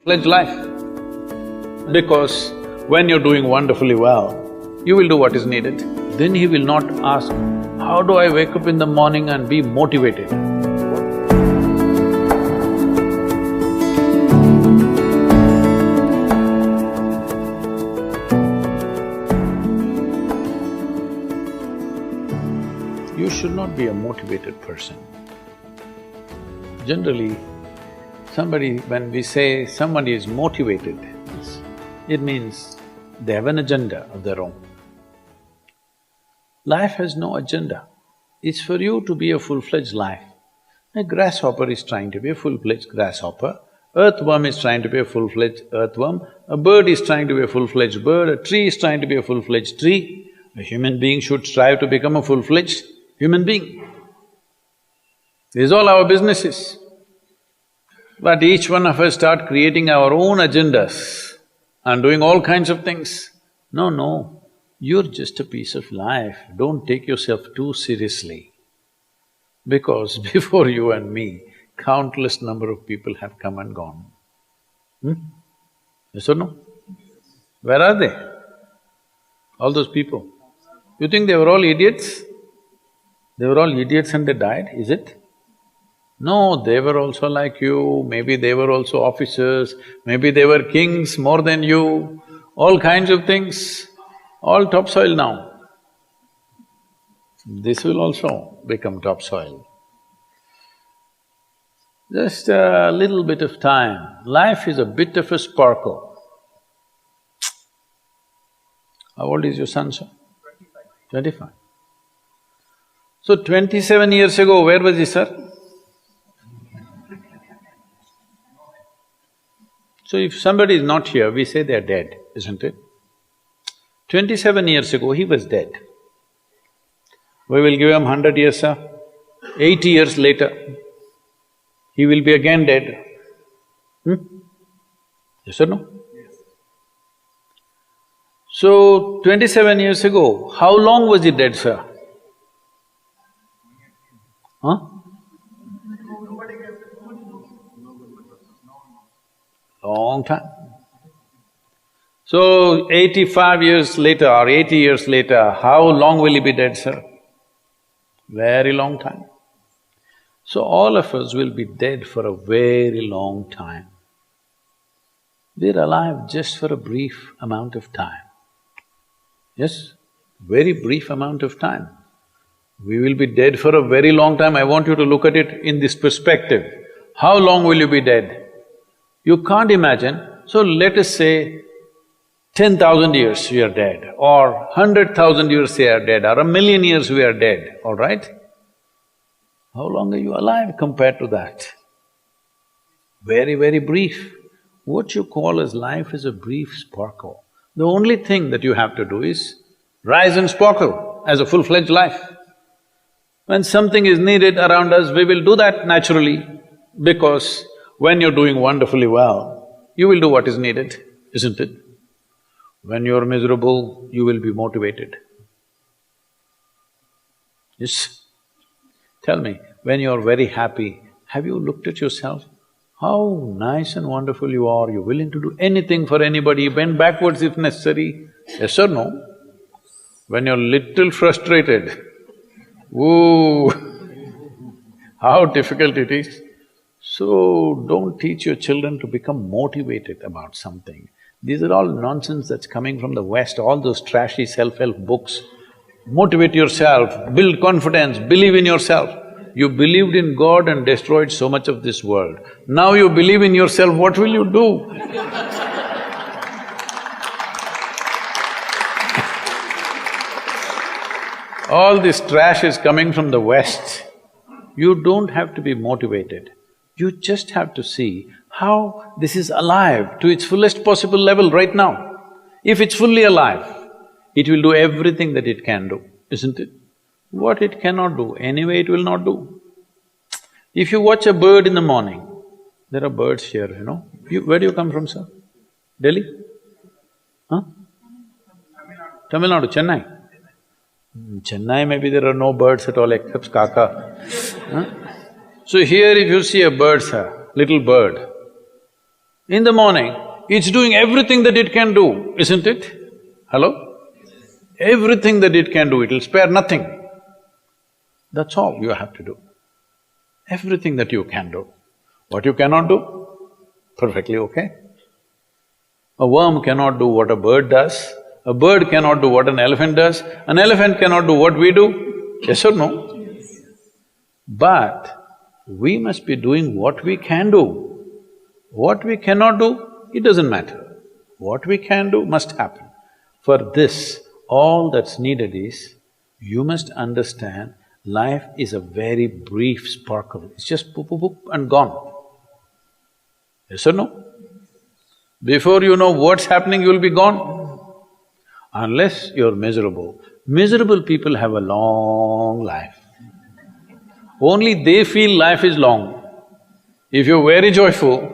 Pledge life. Because when you're doing wonderfully well, you will do what is needed. Then he will not ask, how do I wake up in the morning and be motivated? You should not be a motivated person. Generally, when we say somebody is motivated, it means they have an agenda of their own. Life has no agenda. It's for you to be a full-fledged life. A grasshopper is trying to be a full-fledged grasshopper, earthworm is trying to be a full-fledged earthworm, a bird is trying to be a full-fledged bird, a tree is trying to be a full-fledged tree. A human being should strive to become a full-fledged human being. This is all our business is. But each one of us start creating our own agendas and doing all kinds of things. No, you're just a piece of life, don't take yourself too seriously. Because before you and me, countless number of people have come and gone. Yes or no? Where are they? All those people. You think they were all idiots? They were all idiots and they died, is it? No, they were also like you, maybe they were also officers, maybe they were kings more than you, all kinds of things, all topsoil now. This will also become topsoil. Just a little bit of time, life is a bit of a sparkle. How old is your son, sir? 25. So 27 years ago, where was he, sir? So if somebody is not here, we say they are dead, isn't it? 27 years ago, he was dead. We will give him 100 years, sir. 80 years later, he will be again dead. Yes or no? Yes. So, 27 years ago, how long was he dead, sir? Huh? Long time. So, 85 years later or 80 years later, how long will he be dead, sir? Very long time. So, all of us will be dead for a very long time. We're alive just for a brief amount of time. Yes, very brief amount of time. We will be dead for a very long time. I want you to look at it in this perspective. How long will you be dead? You can't imagine, so let us say 10,000 years we are dead, or 100,000 years we are dead, or 1,000,000 years we are dead, all right? How long are you alive compared to that? Very, very brief. What you call as life is a brief sparkle. The only thing that you have to do is rise and sparkle as a full-fledged life. When something is needed around us, we will do that naturally, because when you're doing wonderfully well, you will do what is needed, isn't it? When you're miserable, you will be motivated. Yes? Tell me, when you're very happy, have you looked at yourself? How nice and wonderful you are, you're willing to do anything for anybody, bend backwards if necessary, yes or no? When you're little frustrated, woo, how difficult it is. So, don't teach your children to become motivated about something. These are all nonsense that's coming from the West, all those trashy self-help books. Motivate yourself, build confidence, believe in yourself. You believed in God and destroyed so much of this world. Now you believe in yourself, what will you do? All this trash is coming from the West. You don't have to be motivated. You just have to see how this is alive to its fullest possible level right now. If it's fully alive, it will do everything that it can do, isn't it? What it cannot do, anyway it will not do. If you watch a bird in the morning, there are birds here, you know. Where do you come from, sir? Delhi? Huh? Tamil Nadu, Chennai? Chennai, maybe there are no birds at all except kaka. Huh? So here if you see a bird, sir, little bird, In the morning, it's doing everything that it can do, isn't it? Hello? Everything that it can do, it'll spare nothing. That's all you have to do. Everything that you can do. What you cannot do, perfectly okay. A worm cannot do what a bird does, a bird cannot do what an elephant does, an elephant cannot do what we do, yes or no? Yes. But we must be doing what we can do. What we cannot do, it doesn't matter. What we can do must happen. For this, all that's needed is, you must understand life is a very brief sparkle, it's just poop, poop, poop and gone. Yes or no? Before you know what's happening, you'll be gone. Unless you're miserable. Miserable people have a long life. Only they feel life is long. If you're very joyful,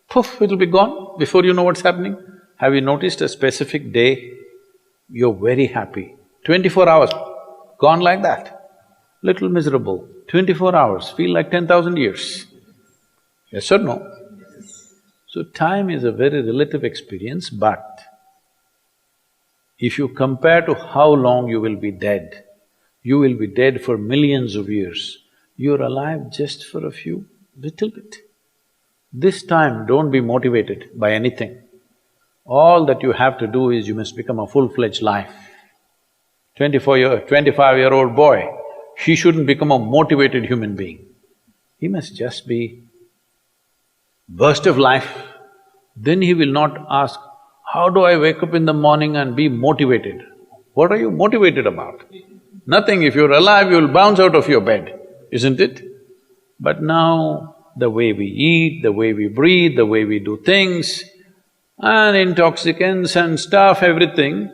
poof, it'll be gone before you know what's happening. Have you noticed a specific day, you're very happy, 24 hours, gone like that. Little miserable, 24 hours, feel like 10,000 years. Yes or no? So time is a very relative experience, but if you compare to how long you will be dead, you will be dead for millions of years. You're alive just for a few, little bit. This time, don't be motivated by anything. All that you have to do is you must become a full-fledged life. 25-year-old boy, he shouldn't become a motivated human being. He must just be burst of life. Then he will not ask, how do I wake up in the morning and be motivated? What are you motivated about? Nothing. If you're alive, you'll bounce out of your bed, isn't it? But now, the way we eat, the way we breathe, the way we do things, and intoxicants and stuff, everything,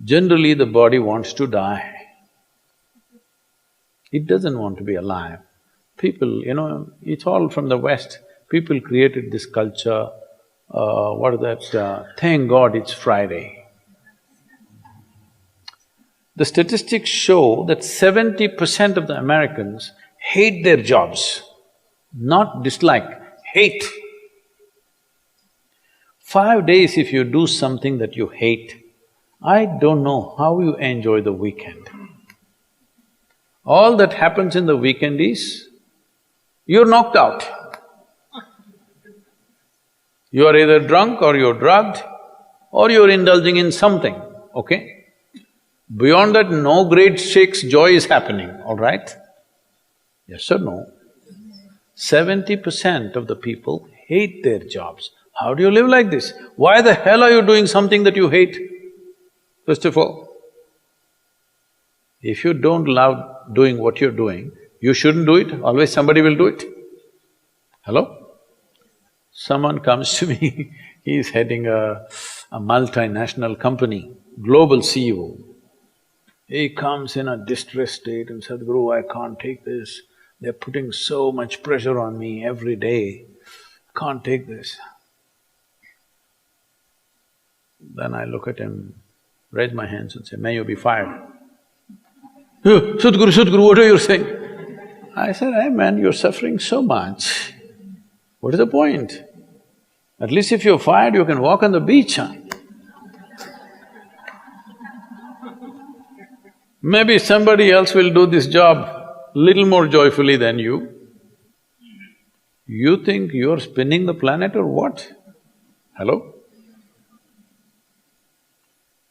generally the body wants to die. It doesn't want to be alive. People, it's all from the West. People created this culture, what is that, thank God it's Friday. The statistics show that 70% of the Americans hate their jobs, not dislike, hate. 5 days if you do something that you hate, I don't know how you enjoy the weekend. All that happens in the weekend is, you're knocked out. You are either drunk or you're drugged or you're indulging in something, okay? Beyond that, no great shakes joy is happening, all right? Yes or no? 70% of the people hate their jobs. How do you live like this? Why the hell are you doing something that you hate? First of all, if you don't love doing what you're doing, you shouldn't do it, always somebody will do it. Hello? Someone comes to me, he's heading a multinational company, global CEO. He comes in a distressed state and said, Sadhguru, I can't take this. They're putting so much pressure on me every day, can't take this. Then I look at him, raise my hands and say, may you be fired. Sadhguru, what are you saying? I said, hey man, you're suffering so much. What is the point? At least if you're fired, you can walk on the beach, huh? Maybe somebody else will do this job little more joyfully than you. You think you're spinning the planet or what? Hello?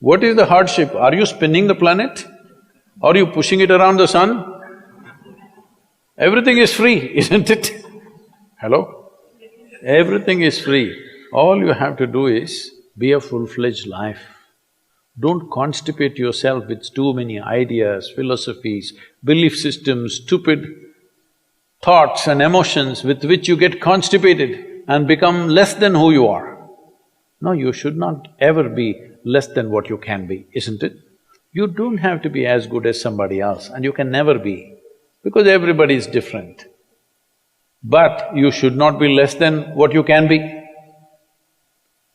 What is the hardship? Are you spinning the planet? Are you pushing it around the sun? Everything is free, isn't it? Hello? Everything is free. All you have to do is be a full-fledged life. Don't constipate yourself with too many ideas, philosophies, belief systems, stupid thoughts and emotions with which you get constipated and become less than who you are. No, you should not ever be less than what you can be, isn't it? You don't have to be as good as somebody else, and you can never be, because everybody is different. But you should not be less than what you can be.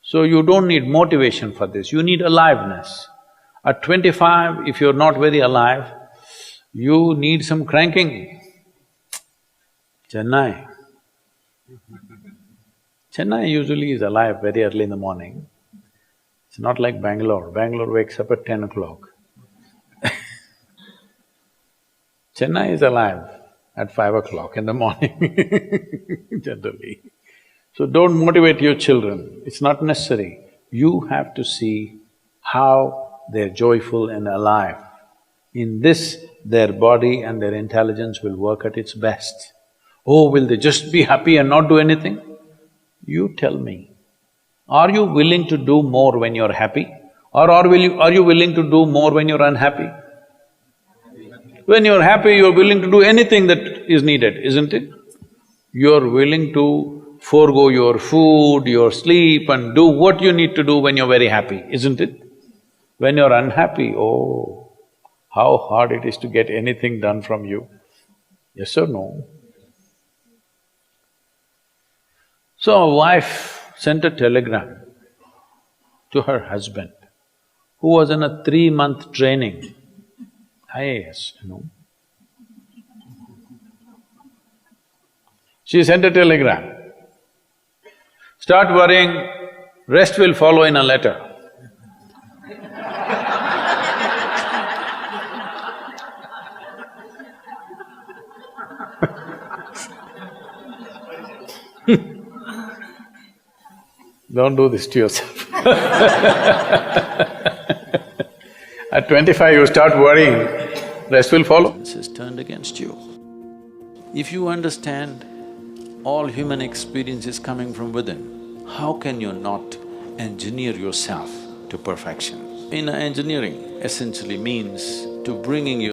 So you don't need motivation for this, you need aliveness. At 25, if you're not very alive, you need some cranking. Chennai. Chennai usually is alive very early in the morning. It's not like Bangalore. Bangalore wakes up at 10 o'clock. Chennai is alive at 5 o'clock in the morning, generally. So don't motivate your children, it's not necessary. You have to see how they're joyful and alive. In this, their body and their intelligence will work at its best. Oh, will they just be happy and not do anything? You tell me, are you willing to do more when you're happy? Or are you willing to do more when you're unhappy? When you're happy, you're willing to do anything that is needed, isn't it? You're willing to forego your food, your sleep and do what you need to do when you're very happy, isn't it? When you're unhappy, oh, how hard it is to get anything done from you. Yes or no? So a wife sent a telegram to her husband, who was in a 3-month training, IAS, you know. She sent a telegram, start worrying, rest will follow in a letter. Don't do this to yourself. At 25 you start worrying, rest will follow. Is turned against you. If you understand all human experience is coming from within, how can you not engineer yourself to perfection? Engineering essentially means to bringing